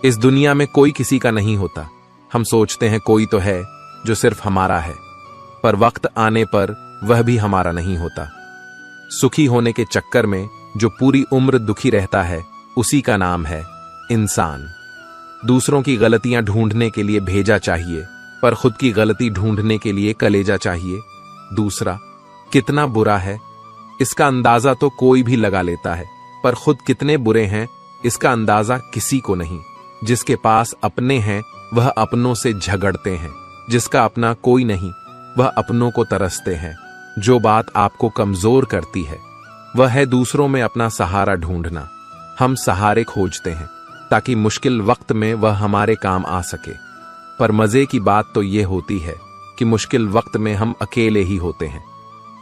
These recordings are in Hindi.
इस दुनिया में कोई किसी का नहीं होता। हम सोचते हैं कोई तो है जो सिर्फ हमारा है, पर वक्त आने पर वह भी हमारा नहीं होता। सुखी होने के चक्कर में जो पूरी उम्र दुखी रहता है, उसी का नाम है इंसान। दूसरों की गलतियां ढूंढने के लिए भेजा चाहिए, पर खुद की गलती ढूंढने के लिए कलेजा चाहिए। दूसरा कितना बुरा है, इसका अंदाजा तो कोई भी लगा लेता है, पर खुद कितने बुरे हैं इसका अंदाजा किसी को नहीं। जिसके पास अपने हैं वह अपनों से झगड़ते हैं, जिसका अपना कोई नहीं वह अपनों को तरसते हैं। जो बात आपको कमजोर करती है वह है दूसरों में अपना सहारा ढूंढना। हम सहारे खोजते हैं ताकि मुश्किल वक्त में वह हमारे काम आ सके, पर मजे की बात तो यह होती है कि मुश्किल वक्त में हम अकेले ही होते हैं।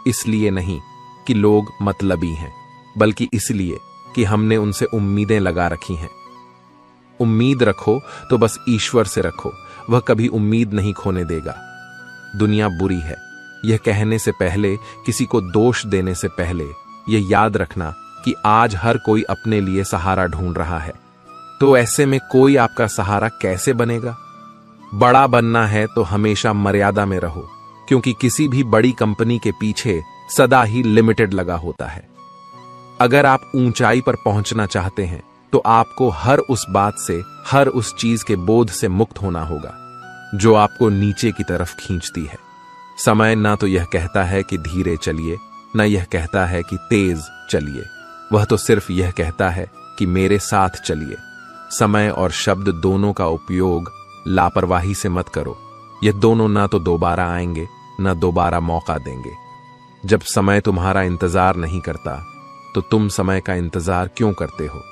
इसलिए नहीं कि लोग मतलबी हैं, बल्कि इसलिए कि हमने उनसे उम्मीदें लगा रखी हैं। उम्मीद रखो तो बस ईश्वर से रखो, वह कभी उम्मीद नहीं खोने देगा। दुनिया बुरी है, यह कहने से पहले, किसी को दोष देने से पहले यह याद रखना कि आज हर कोई अपने लिए सहारा ढूंढ रहा है। तो ऐसे में कोई आपका सहारा कैसे बनेगा? बड़ा बनना है तो हमेशा मर्यादा में रहो, क्योंकि किसी भी बड़ी कंपनी के पीछे सदा ही लिमिटेड लगा होता है। अगर आप ऊंचाई पर पहुंचना चाहते हैं तो आपको हर उस बात से, हर उस चीज के बोध से मुक्त होना होगा जो आपको नीचे की तरफ खींचती है। समय ना तो यह कहता है कि धीरे चलिए, ना यह कहता है कि तेज चलिए, वह तो सिर्फ यह कहता है कि मेरे साथ चलिए। समय और शब्द दोनों का उपयोग लापरवाही से मत करो। यह दोनों ना तो दोबारा आएंगे, ना दोबारा मौका देंगे। जब समय तुम्हारा इंतजार नहीं करता तो तुम समय का इंतजार क्यों करते हो?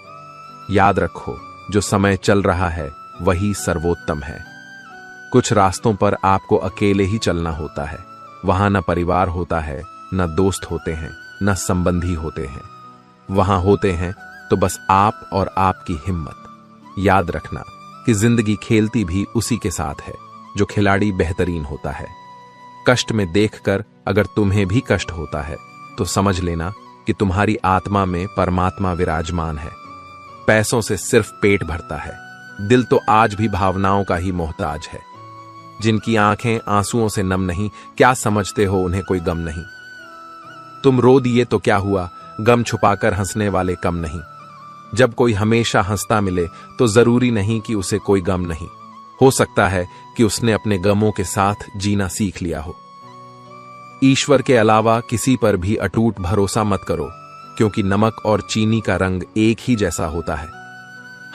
याद रखो, जो समय चल रहा है वही सर्वोत्तम है। कुछ रास्तों पर आपको अकेले ही चलना होता है। वहां न परिवार होता है, न दोस्त होते हैं, न संबंधी होते हैं। वहां होते हैं तो बस आप और आपकी हिम्मत। याद रखना कि जिंदगी खेलती भी उसी के साथ है जो खिलाड़ी बेहतरीन होता है। कष्ट में देखकर अगर तुम्हें भी कष्ट होता है तो समझ लेना कि तुम्हारी आत्मा में परमात्मा विराजमान है। पैसों से सिर्फ पेट भरता है, दिल तो आज भी भावनाओं का ही मोहताज है। जिनकी आंखें आंसुओं से नम नहीं, क्या समझते हो उन्हें कोई गम नहीं? तुम रो दिए तो क्या हुआ, गम छुपाकर हंसने वाले कम नहीं। जब कोई हमेशा हंसता मिले तो जरूरी नहीं कि उसे कोई गम नहीं। हो सकता है कि उसने अपने गमों के साथ जीना सीख लिया हो। ईश्वर के अलावा किसी पर भी अटूट भरोसा मत करो, क्योंकि नमक और चीनी का रंग एक ही जैसा होता है।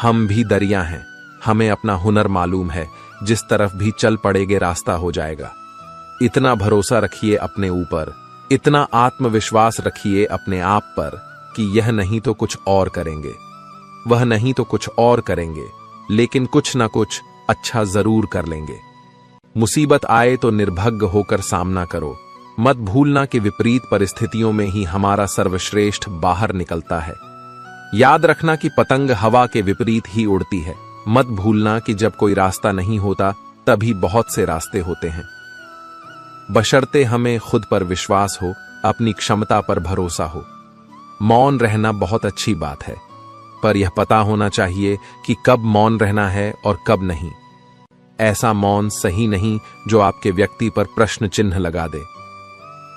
हम भी दरिया हैं, हमें अपना हुनर मालूम है, जिस तरफ भी चल पड़ेगे रास्ता हो जाएगा। इतना भरोसा रखिए अपने ऊपर, इतना आत्मविश्वास रखिए अपने आप पर कि यह नहीं तो कुछ और करेंगे, वह नहीं तो कुछ और करेंगे, लेकिन कुछ ना कुछ अच्छा जरूर कर लेंगे। मुसीबत आए तो निर्भय होकर सामना करो। मत भूलना कि विपरीत परिस्थितियों में ही हमारा सर्वश्रेष्ठ बाहर निकलता है। याद रखना कि पतंग हवा के विपरीत ही उड़ती है। मत भूलना कि जब कोई रास्ता नहीं होता तभी बहुत से रास्ते होते हैं। बशर्ते हमें खुद पर विश्वास हो, अपनी क्षमता पर भरोसा हो। मौन रहना बहुत अच्छी बात है, पर यह पता होना चाहिए कि कब मौन रहना है और कब नहीं। ऐसा मौन सही नहीं जो आपके व्यक्ति पर प्रश्न चिन्ह लगा दे।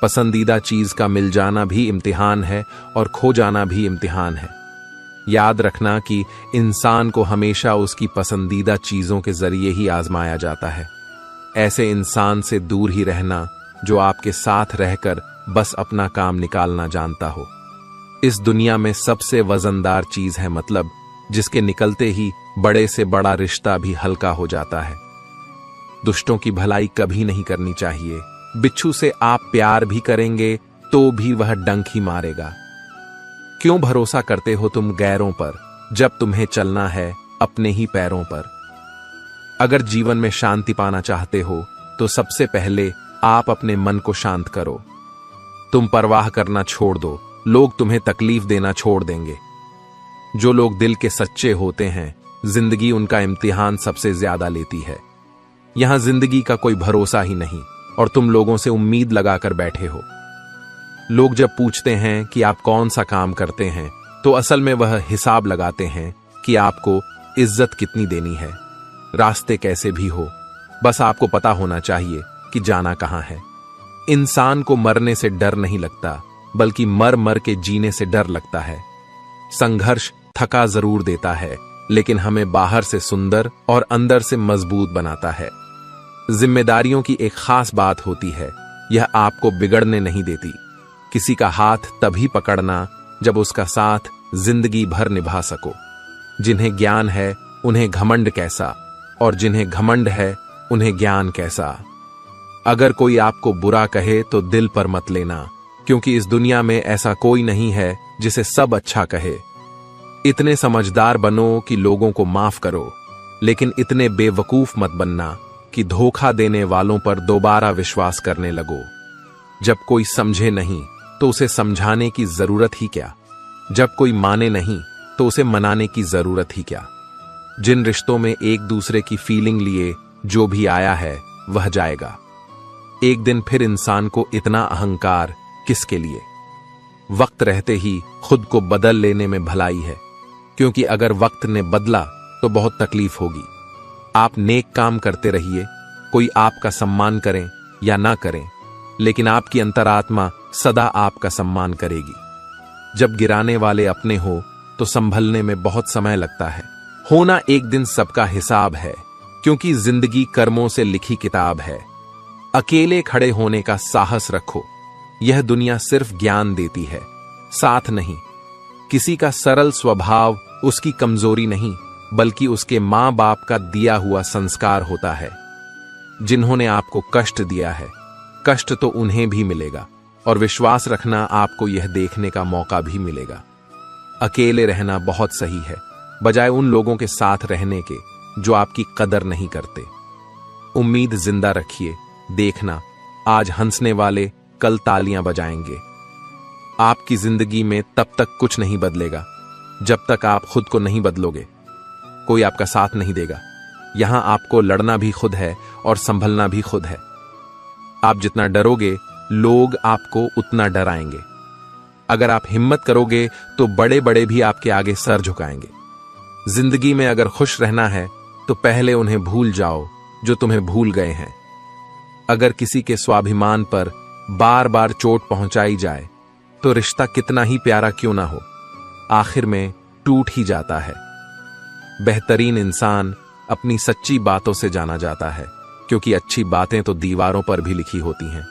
पसंदीदा चीज का मिल जाना भी इम्तिहान है और खो जाना भी इम्तिहान है। याद रखना कि इंसान को हमेशा उसकी पसंदीदा चीजों के जरिए ही आजमाया जाता है। ऐसे इंसान से दूर ही रहना जो आपके साथ रहकर बस अपना काम निकालना जानता हो। इस दुनिया में सबसे वजनदार चीज है मतलब, जिसके निकलते ही बड़े से बड़ा रिश्ता भी हल्का हो जाता है। दुष्टों की भलाई कभी नहीं करनी चाहिए। बिच्छू से आप प्यार भी करेंगे तो भी वह डंक ही मारेगा। क्यों भरोसा करते हो तुम गैरों पर, जब तुम्हें चलना है अपने ही पैरों पर? अगर जीवन में शांति पाना चाहते हो तो सबसे पहले आप अपने मन को शांत करो। तुम परवाह करना छोड़ दो, लोग तुम्हें तकलीफ देना छोड़ देंगे। जो लोग दिल के सच्चे होते हैं, जिंदगी उनका इम्तिहान सबसे ज्यादा लेती है। यहां जिंदगी का कोई भरोसा ही नहीं और तुम लोगों से उम्मीद लगाकर बैठे हो। लोग जब पूछते हैं कि आप कौन सा काम करते हैं तो असल में वह हिसाब लगाते हैं कि आपको इज्जत कितनी देनी है, रास्ते कैसे भी हो, बस आपको पता होना चाहिए कि जाना कहां है। इंसान को मरने से डर नहीं लगता, बल्कि मर मर के जीने से डर लगता है। संघर्ष थका जरूर देता है, लेकिन हमें बाहर से सुंदर और अंदर से मजबूत बनाता है। जिम्मेदारियों की एक खास बात होती है, यह आपको बिगड़ने नहीं देती। किसी का हाथ तभी पकड़ना जब उसका साथ जिंदगी भर निभा सको। जिन्हें ज्ञान है उन्हें घमंड कैसा, और जिन्हें घमंड है उन्हें ज्ञान कैसा। अगर कोई आपको बुरा कहे तो दिल पर मत लेना, क्योंकि इस दुनिया में ऐसा कोई नहीं है जिसे सब अच्छा कहे। इतने समझदार बनो कि लोगों को माफ करो, लेकिन इतने बेवकूफ मत बनना कि धोखा देने वालों पर दोबारा विश्वास करने लगो। जब कोई समझे नहीं तो उसे समझाने की जरूरत ही क्या, जब कोई माने नहीं तो उसे मनाने की जरूरत ही क्या। जिन रिश्तों में एक दूसरे की फीलिंग लिए जो भी आया है वह जाएगा। एक दिन फिर इंसान को इतना अहंकार किसके लिए। वक्त रहते ही खुद को बदल लेने में भलाई है, क्योंकि अगर वक्त ने बदला तो बहुत तकलीफ होगी। आप नेक काम करते रहिए, कोई आपका सम्मान करें या ना करें, लेकिन आपकी अंतरात्मा सदा आपका सम्मान करेगी। जब गिराने वाले अपने हो तो संभलने में बहुत समय लगता है। होना एक दिन सबका हिसाब है, क्योंकि जिंदगी कर्मों से लिखी किताब है। अकेले खड़े होने का साहस रखो, यह दुनिया सिर्फ ज्ञान देती है, साथ नहीं। किसी का सरल स्वभाव उसकी कमजोरी नहीं, बल्कि उसके मां बाप का दिया हुआ संस्कार होता है। जिन्होंने आपको कष्ट दिया है, कष्ट तो उन्हें भी मिलेगा, और विश्वास रखना आपको यह देखने का मौका भी मिलेगा। अकेले रहना बहुत सही है, बजाय उन लोगों के साथ रहने के जो आपकी कदर नहीं करते। उम्मीद जिंदा रखिए, देखना आज हंसने वाले कल तालियां बजाएंगे। आपकी जिंदगी में तब तक कुछ नहीं बदलेगा जब तक आप खुद को नहीं बदलोगे। कोई आपका साथ नहीं देगा। यहां आपको लड़ना भी खुद है और संभलना भी खुद है। आप जितना डरोगे लोग आपको उतना डराएंगे। अगर आप हिम्मत करोगे तो बड़े बड़े भी आपके आगे सर झुकाएंगे। जिंदगी में अगर खुश रहना है तो पहले उन्हें भूल जाओ जो तुम्हें भूल गए हैं। अगर किसी के स्वाभिमान पर बार बार चोट पहुंचाई जाए तो रिश्ता कितना ही प्यारा क्यों ना हो, आखिर में टूट ही जाता है। बेहतरीन इंसान अपनी सच्ची बातों से जाना जाता है, क्योंकि अच्छी बातें तो दीवारों पर भी लिखी होती हैं।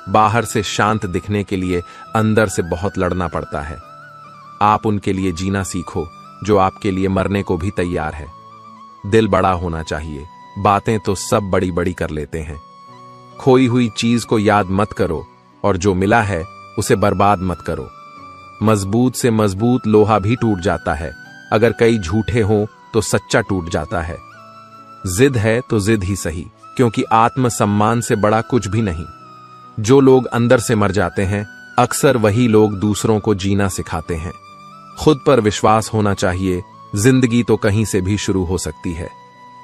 बाहर से शांत दिखने के लिए अंदर से बहुत लड़ना पड़ता है। आप उनके लिए जीना सीखो जो आपके लिए मरने को भी तैयार है। दिल बड़ा होना चाहिए, बातें तो सब बड़ी बड़ी कर लेते हैं। खोई हुई चीज को याद मत करो, और जो मिला है उसे बर्बाद मत करो। मजबूत से मजबूत लोहा भी टूट जाता है, अगर कई झूठे हों तो सच्चा टूट जाता है। जिद है तो जिद ही सही, क्योंकि आत्मसम्मान से बड़ा कुछ भी नहीं। जो लोग अंदर से मर जाते हैं, अक्सर वही लोग दूसरों को जीना सिखाते हैं। खुद पर विश्वास होना चाहिए, जिंदगी तो कहीं से भी शुरू हो सकती है।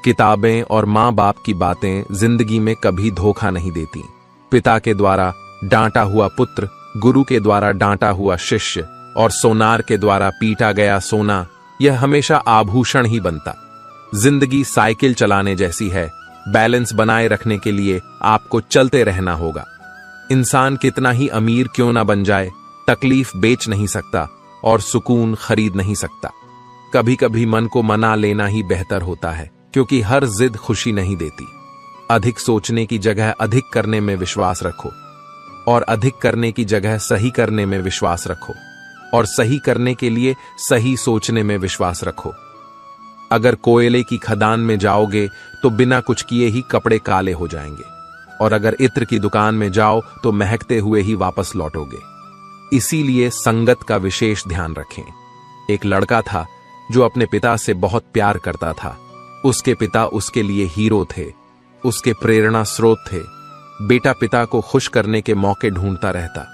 किताबें और माँ बाप की बातें जिंदगी में कभी धोखा नहीं देती। पिता के द्वारा डांटा हुआ पुत्र, गुरु के द्वारा डांटा हुआ शिष्य, और सोनार के द्वारा पीटा गया सोना, यह हमेशा आभूषण ही बनता। जिंदगी साइकिल चलाने जैसी है, बैलेंस बनाए रखने के लिए आपको चलते रहना होगा। इंसान कितना ही अमीर क्यों ना बन जाए, तकलीफ बेच नहीं सकता और सुकून खरीद नहीं सकता। कभी कभी मन को मना लेना ही बेहतर होता है, क्योंकि हर जिद खुशी नहीं देती। अधिक सोचने की जगह अधिक करने में विश्वास रखो, और अधिक करने की जगह सही करने में विश्वास रखो, और सही करने के लिए सही सोचने में विश्वास रखो। अगर कोयले की खदान में जाओगे तो बिना कुछ किए ही कपड़े काले हो जाएंगे, और अगर इत्र की दुकान में जाओ तो महकते हुए ही वापस लौटोगे। इसीलिए संगत का विशेष ध्यान रखें। एक लड़का था जो अपने पिता से बहुत प्यार करता था। उसके पिता उसके लिए हीरो थे, उसके प्रेरणा स्रोत थे। बेटा पिता को खुश करने के मौके ढूंढता रहता।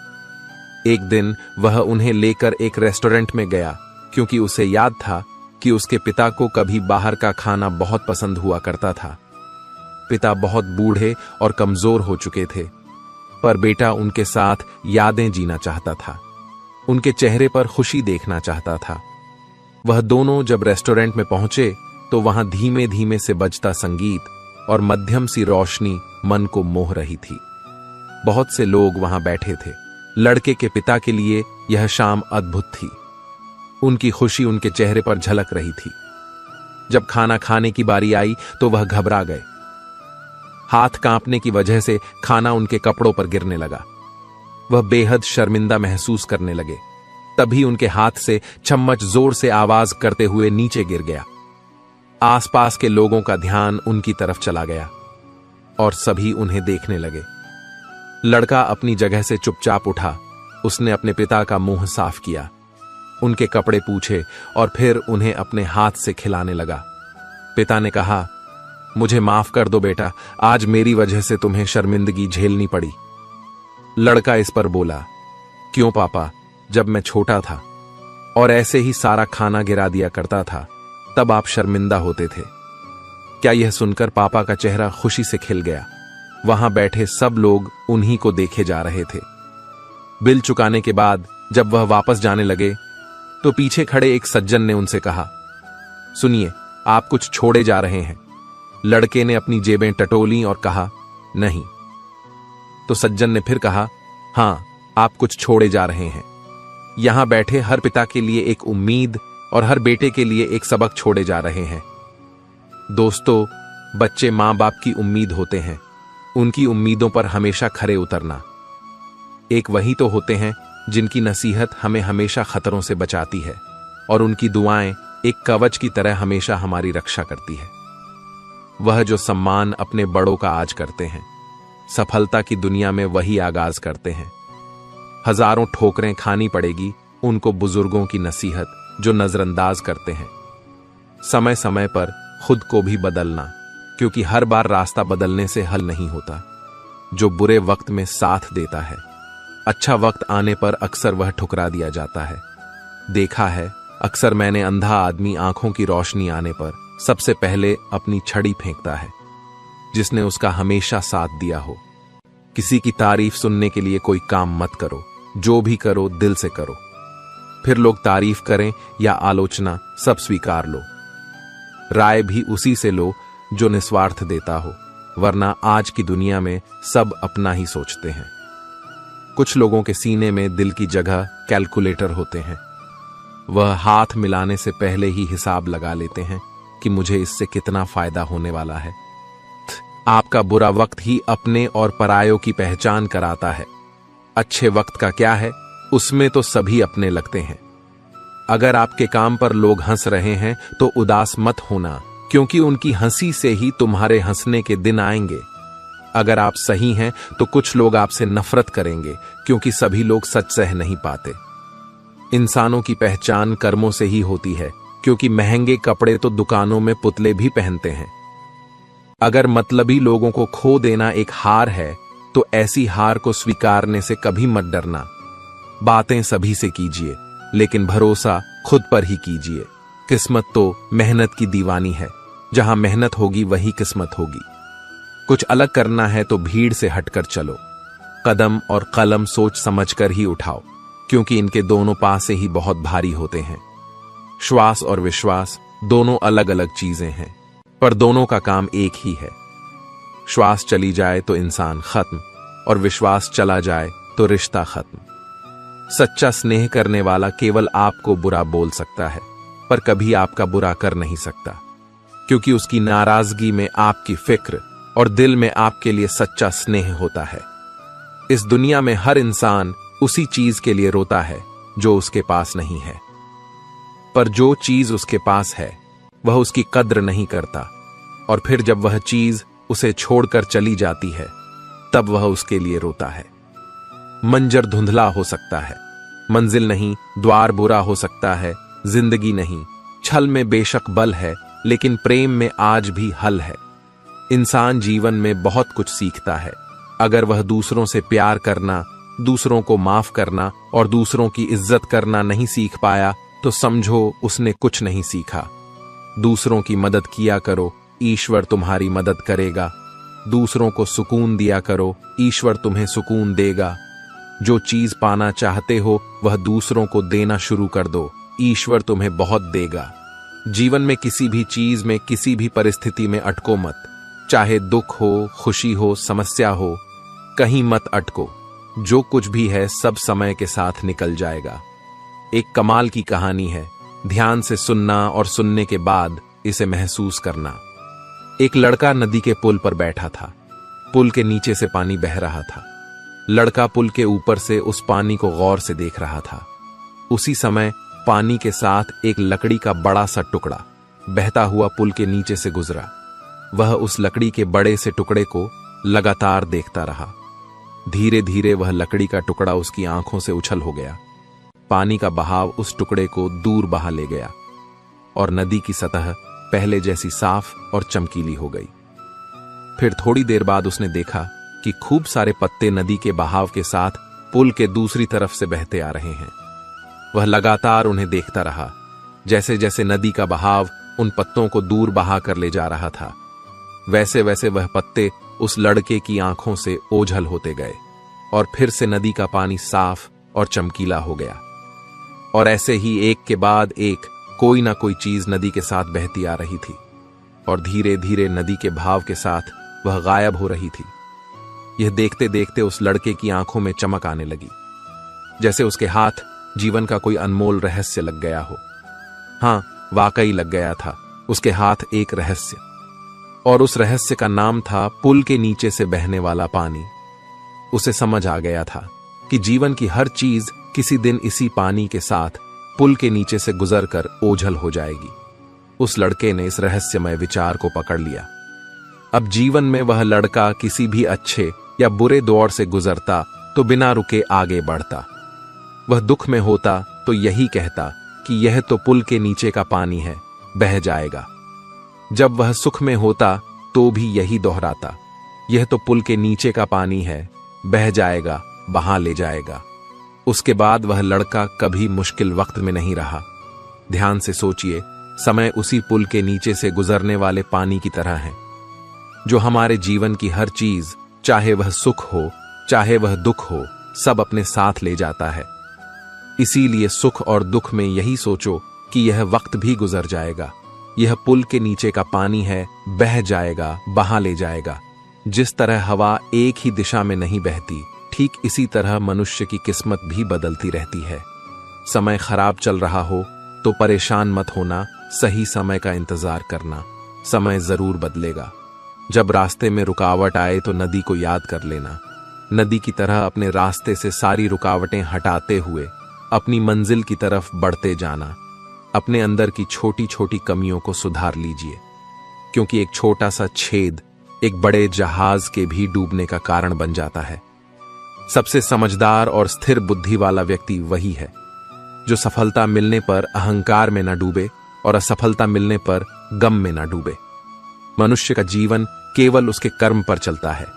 एक दिन वह उन्हें लेकर एक रेस्टोरेंट में गया, क्योंकि उसे याद था कि उसके पिता को कभी बाहर का खाना बहुत पसंद हुआ करता था। पिता बहुत बूढ़े और कमजोर हो चुके थे, पर बेटा उनके साथ यादें जीना चाहता था। उनके चेहरे पर खुशी देखना चाहता था। वह दोनों जब रेस्टोरेंट में पहुंचे तो वहां धीमे धीमे से बजता संगीत और मध्यम सी रोशनी मन को मोह रही थी। बहुत से लोग वहां बैठे थे। लड़के के पिता के लिए यह शाम अद्भुत थी। उनकी खुशी उनके चेहरे पर झलक रही थी। जब खाना खाने की बारी आई तो वह घबरा गए। हाथ कांपने की वजह से खाना उनके कपड़ों पर गिरने लगा। वह बेहद शर्मिंदा महसूस करने लगे। तभी उनके हाथ से चम्मच जोर से आवाज करते हुए नीचे गिर गया। आसपास के लोगों का ध्यान उनकी तरफ चला गया और सभी उन्हें देखने लगे। लड़का अपनी जगह से चुपचाप उठा। उसने अपने पिता का मुंह साफ किया, उनके कपड़े पूछे और फिर उन्हें अपने हाथ से खिलाने लगा। पिता ने कहा, मुझे माफ कर दो बेटा, आज मेरी वजह से तुम्हें शर्मिंदगी झेलनी पड़ी। लड़का इस पर बोला, क्यों पापा, जब मैं छोटा था और ऐसे ही सारा खाना गिरा दिया करता था तब आप शर्मिंदा होते थे। क्या यह सुनकर पापा का चेहरा खुशी से खिल गया। वहां बैठे सब लोग उन्हीं को देखे जा रहे थे। बिल चुकाने के बाद जब वह वापस जाने लगे तो पीछे खड़े एक सज्जन ने उनसे कहा, सुनिए, आप कुछ छोड़े जा रहे हैं। लड़के ने अपनी जेबें टटोली और कहा, नहीं। तो सज्जन ने फिर कहा, हां, आप कुछ छोड़े जा रहे हैं। यहां बैठे हर पिता के लिए एक उम्मीद और हर बेटे के लिए एक सबक छोड़े जा रहे हैं। दोस्तों, बच्चे मां बाप की उम्मीद होते हैं। उनकी उम्मीदों पर हमेशा खरे उतरना। एक वही तो होते हैं जिनकी नसीहत हमें हमेशा खतरों से बचाती है और उनकी दुआएं एक कवच की तरह हमेशा हमारी रक्षा करती है। वह जो सम्मान अपने बड़ों का आज करते हैं, सफलता की दुनिया में वही आगाज करते हैं। हजारों ठोकरें खानी पड़ेगी उनको बुजुर्गों की नसीहत जो नजरअंदाज करते हैं। समय समय पर खुद को भी बदलना, क्योंकि हर बार रास्ता बदलने से हल नहीं होता। जो बुरे वक्त में साथ देता है, अच्छा वक्त आने पर अक्सर वह ठुकरा दिया जाता है। देखा है, अक्सर मैंने अंधा आदमी आंखों की रोशनी आने पर सबसे पहले अपनी छड़ी फेंकता है, जिसने उसका हमेशा साथ दिया हो। किसी की तारीफ सुनने के लिए कोई काम मत करो, जो भी करो दिल से करो। फिर लोग तारीफ करें या आलोचना, सब स्वीकार लो। राय भी उसी से लो जो निस्वार्थ देता हो, वरना आज की दुनिया में सब अपना ही सोचते हैं। कुछ लोगों के सीने में दिल की जगह कैलकुलेटर होते हैं। वह हाथ मिलाने से पहले ही हिसाब लगा लेते हैं कि मुझे इससे कितना फायदा होने वाला है। आपका बुरा वक्त ही अपने और परायों की पहचान कराता है। अच्छे वक्त का क्या है, उसमें तो सभी अपने लगते हैं। अगर आपके काम पर लोग हंस रहे हैं तो उदास मत होना, क्योंकि उनकी हंसी से ही तुम्हारे हंसने के दिन आएंगे। अगर आप सही हैं तो कुछ लोग आपसे नफरत करेंगे, क्योंकि सभी लोग सच सह नहीं पाते। इंसानों की पहचान कर्मों से ही होती है, क्योंकि महंगे कपड़े तो दुकानों में पुतले भी पहनते हैं। अगर मतलबी लोगों को खो देना एक हार है तो ऐसी हार को स्वीकारने से कभी मत डरना। बातें सभी से कीजिए, लेकिन भरोसा खुद पर ही कीजिए। किस्मत तो मेहनत की दीवानी है, जहां मेहनत होगी वही किस्मत होगी। कुछ अलग करना है तो भीड़ से हटकर चलो। कदम और कलम सोच समझकर ही उठाओ, क्योंकि इनके दोनों पासे ही बहुत भारी होते हैं। श्वास और विश्वास दोनों अलग अलग चीजें हैं, पर दोनों का काम एक ही है। श्वास चली जाए तो इंसान खत्म, और विश्वास चला जाए तो रिश्ता खत्म। सच्चा स्नेह करने वाला केवल आपको बुरा बोल सकता है, पर कभी आपका बुरा कर नहीं सकता, क्योंकि उसकी नाराजगी में आपकी फिक्र और दिल में आपके लिए सच्चा स्नेह होता है। इस दुनिया में हर इंसान उसी चीज के लिए रोता है जो उसके पास नहीं है, पर जो चीज उसके पास है वह उसकी कद्र नहीं करता, और फिर जब वह चीज उसे छोड़कर चली जाती है तब वह उसके लिए रोता है। मंजर धुंधला हो सकता है, मंजिल नहीं, द्वार बुरा हो सकता है, जिंदगी नहीं। छल में बेशक बल है, लेकिन प्रेम में आज भी हल है। इंसान जीवन में बहुत कुछ सीखता है। अगर वह दूसरों से प्यार करना, दूसरों को माफ करना और दूसरों की इज्जत करना नहीं सीख पाया तो समझो उसने कुछ नहीं सीखा। दूसरों की मदद किया करो, ईश्वर तुम्हारी मदद करेगा। दूसरों को सुकून दिया करो, ईश्वर तुम्हें सुकून देगा। जो चीज पाना चाहते हो वह दूसरों को देना शुरू कर दो, ईश्वर तुम्हें बहुत देगा। जीवन में किसी भी चीज में, किसी भी परिस्थिति में अटको मत। चाहे दुख हो, खुशी हो, समस्या हो, कहीं मत अटको। जो कुछ भी है सब समय के साथ निकल जाएगा। एक कमाल की कहानी है, ध्यान से सुनना और सुनने के बाद इसे महसूस करना। एक लड़का नदी के पुल पर बैठा था। पुल के नीचे से पानी बह रहा था। लड़का पुल के ऊपर से उस पानी को गौर से देख रहा था। उसी समय पानी के साथ एक लकड़ी का बड़ा सा टुकड़ा बहता हुआ पुल के नीचे से गुजरा। वह उस लकड़ी के बड़े से टुकड़े को लगातार देखता रहा। धीरे धीरे वह लकड़ी का टुकड़ा उसकी आंखों से उछल हो गया। पानी का बहाव उस टुकड़े को दूर बहा ले गया और नदी की सतह पहले जैसी साफ और चमकीली हो गई। फिर थोड़ी देर बाद उसने देखा कि खूब सारे पत्ते नदी के बहाव के साथ पुल के दूसरी तरफ से बहते आ रहे हैं। वह लगातार उन्हें देखता रहा। जैसे जैसे नदी का बहाव उन पत्तों को दूर बहा कर ले जा रहा था, वैसे वैसे वह पत्ते उस लड़के की आंखों से ओझल होते गए और फिर से नदी का पानी साफ और चमकीला हो गया। और ऐसे ही एक के बाद एक कोई ना कोई चीज नदी के साथ बहती आ रही थी और धीरे धीरे नदी के भाव के साथ वह गायब हो रही थी। यह देखते देखते उस लड़के की आंखों में चमक आने लगी, जैसे उसके हाथ जीवन का कोई अनमोल रहस्य लग गया हो। हां, वाकई लग गया था उसके हाथ एक रहस्य, और उस रहस्य का नाम था पुल के नीचे से बहने वाला पानी। उसे समझ आ गया था कि जीवन की हर चीज किसी दिन इसी पानी के साथ पुल के नीचे से गुजरकर ओझल हो जाएगी। उस लड़के ने इस रहस्यमय विचार को पकड़ लिया। अब जीवन में वह लड़का किसी भी अच्छे या बुरे दौर से गुजरता तो बिना रुके आगे बढ़ता। वह दुख में होता तो यही कहता कि यह तो पुल के नीचे का पानी है, बह जाएगा। जब वह सुख में होता तो भी यही दोहराता, यह तो पुल के नीचे का पानी है, बह जाएगा, बहा ले जाएगा। उसके बाद वह लड़का कभी मुश्किल वक्त में नहीं रहा। ध्यान से सोचिए, समय उसी पुल के नीचे से गुजरने वाले पानी की तरह है, जो हमारे जीवन की हर चीज, चाहे वह सुख हो चाहे वह दुख हो, सब अपने साथ ले जाता है। इसीलिए सुख और दुख में यही सोचो कि यह वक्त भी गुजर जाएगा, यह पुल के नीचे का पानी है, बह जाएगा, बहा ले जाएगा। जिस तरह हवा एक ही दिशा में नहीं बहती, ठीक इसी तरह मनुष्य की किस्मत भी बदलती रहती है। समय खराब चल रहा हो तो परेशान मत होना, सही समय का इंतजार करना, समय जरूर बदलेगा। जब रास्ते में रुकावट आए तो नदी को याद कर लेना। नदी की तरह अपने रास्ते से सारी रुकावटें हटाते हुए अपनी मंजिल की तरफ बढ़ते जाना। अपने अंदर की छोटी छोटी कमियों को सुधार लीजिए, क्योंकि एक छोटा सा छेद एक बड़े जहाज के भी डूबने का कारण बन जाता है। सबसे समझदार और स्थिर बुद्धि वाला व्यक्ति वही है जो सफलता मिलने पर अहंकार में न डूबे और असफलता मिलने पर गम में न डूबे। मनुष्य का जीवन केवल उसके कर्म पर चलता है।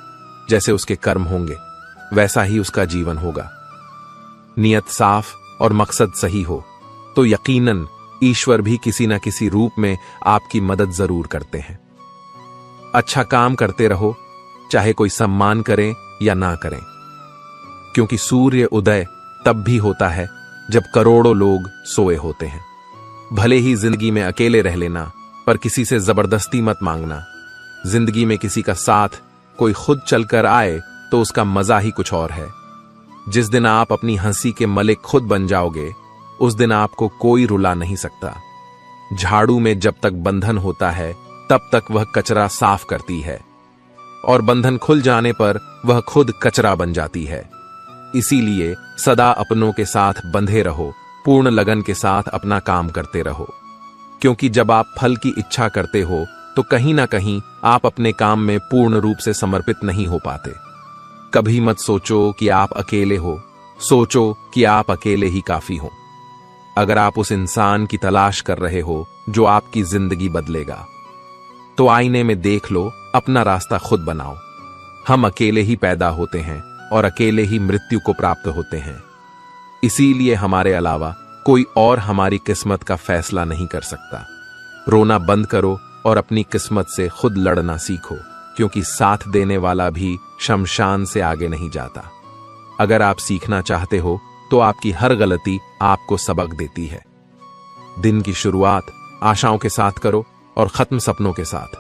जैसे उसके कर्म होंगे वैसा ही उसका जीवन होगा। नियत साफ और मकसद सही हो तो यकीनन ईश्वर भी किसी न किसी रूप में आपकी मदद जरूर करते हैं। अच्छा काम करते रहो, चाहे कोई सम्मान करें या ना करें, क्योंकि सूर्य उदय तब भी होता है जब करोड़ों लोग सोए होते हैं। भले ही जिंदगी में अकेले रह लेना, पर किसी से जबरदस्ती मत मांगना। जिंदगी में किसी का साथ कोई खुद चलकर आए तो उसका मजा ही कुछ और है। जिस दिन आप अपनी हंसी के मलिक खुद बन जाओगे, उस दिन आपको कोई रुला नहीं सकता। झाड़ू में जब तक बंधन होता है तब तक वह कचरा साफ करती है, और बंधन खुल जाने पर वह खुद कचरा बन जाती है। इसीलिए सदा अपनों के साथ बंधे रहो, पूर्ण लगन के साथ अपना काम करते रहो, क्योंकि जब आप फल की इच्छा करते हो तो कहीं ना कहीं आप अपने काम में पूर्ण रूप से समर्पित नहीं हो पाते। कभी मत सोचो कि आप अकेले हो, सोचो कि आप अकेले ही काफी हो। अगर आप उस इंसान की तलाश कर रहे हो जो आपकी जिंदगी बदलेगा, तो आईने में देख लो, अपना रास्ता खुद बनाओ। हम अकेले ही पैदा होते हैं और अकेले ही मृत्यु को प्राप्त होते हैं। इसीलिए हमारे अलावा कोई और हमारी किस्मत का फैसला नहीं कर सकता। रोना बंद करो और अपनी किस्मत से खुद लड़ना सीखो, क्योंकि साथ देने वाला भी शमशान से आगे नहीं जाता। अगर आप सीखना चाहते हो तो आपकी हर गलती आपको सबक देती है। दिन की शुरुआत आशाओं के साथ करो और खत्म सपनों के साथ।